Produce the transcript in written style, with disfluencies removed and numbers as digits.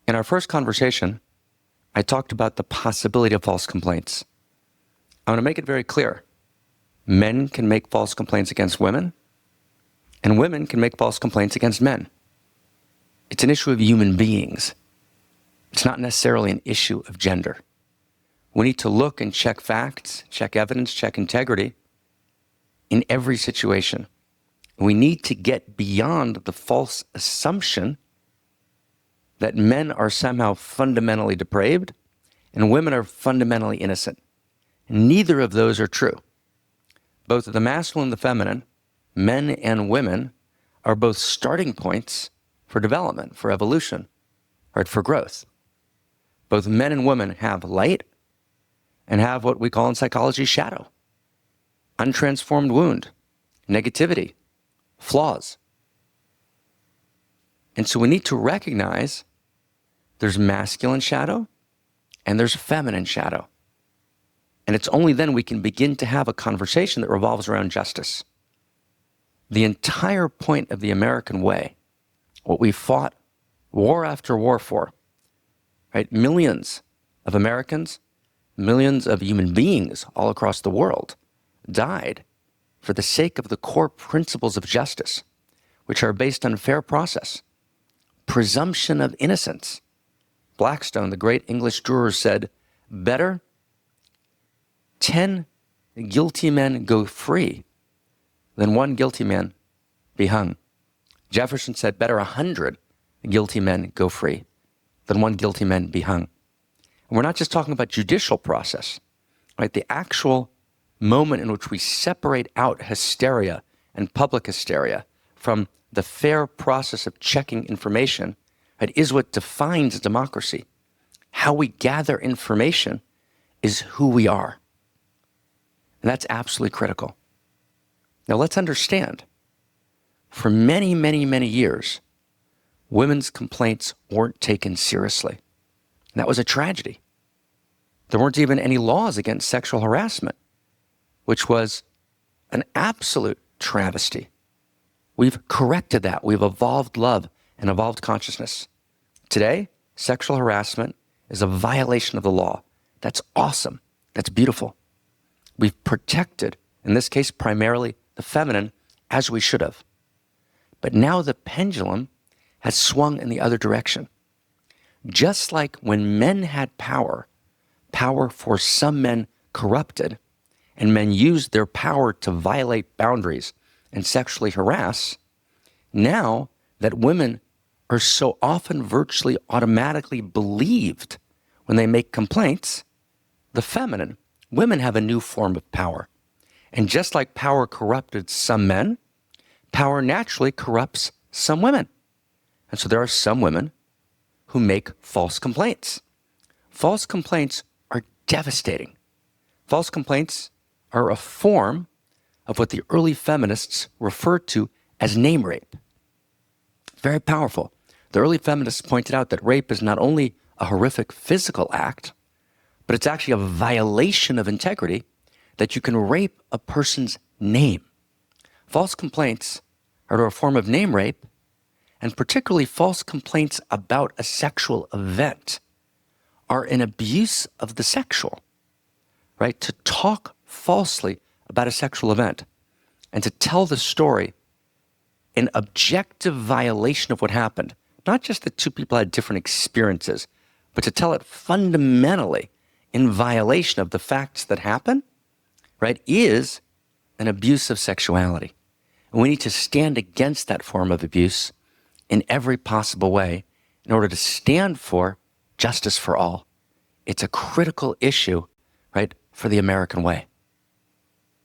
In our first conversation, I talked about the possibility of false complaints. I want to make it very clear. Men can make false complaints against women, and women can make false complaints against men. It's an issue of human beings. It's not necessarily an issue of gender. We need to look and check facts, check evidence, check integrity in every situation. We need to get beyond the false assumption that men are somehow fundamentally depraved and women are fundamentally innocent. Neither of those are true. Both the masculine and the feminine, men and women, are both starting points for development, for evolution, or for growth. Both men and women have light and have what we call in psychology shadow, untransformed wound, negativity, flaws. And so we need to recognize there's masculine shadow and there's feminine shadow. And it's only then we can begin to have a conversation that revolves around justice. The entire point of the American way, what we fought war after war for, right? Millions of Americans, millions of human beings all across the world died for the sake of the core principles of justice, which are based on fair process, presumption of innocence. Blackstone, the great English juror, said, better 10 guilty men go free than one guilty man be hung. Jefferson said, better 100 guilty men go free than one guilty man be hung. And we're not just talking about judicial process, right? The actual moment in which we separate out hysteria and public hysteria from the fair process of checking information, right, is what defines democracy. How we gather information is who we are. And that's absolutely critical. Now let's understand, for many, many, many years, women's complaints weren't taken seriously. And that was a tragedy. There weren't even any laws against sexual harassment, which was an absolute travesty. We've corrected that. We've evolved love and evolved consciousness. Today, sexual harassment is a violation of the law. That's awesome. That's beautiful. We've protected, in this case, primarily the feminine, as we should have. But now the pendulum has swung in the other direction. Just like when men had power for some men corrupted, and men used their power to violate boundaries and sexually harass, now that women are so often virtually automatically believed when they make complaints, the feminine, women have a new form of power. And just like power corrupted some men, power naturally corrupts some women. And so there are some women who make false complaints. False complaints are devastating. False complaints are a form of what the early feminists referred to as name rape. Very powerful. The early feminists pointed out that rape is not only a horrific physical act, but it's actually a violation of integrity that you can rape a person's name. False complaints are a form of name rape, and particularly false complaints about a sexual event are an abuse of the sexual, right? To talk falsely about a sexual event and to tell the story in objective violation of what happened, not just that two people had different experiences, but to tell it fundamentally in violation of the facts that happen, right, is an abuse of sexuality. And we need to stand against that form of abuse in every possible way in order to stand for justice for all. It's a critical issue, right, for the American way.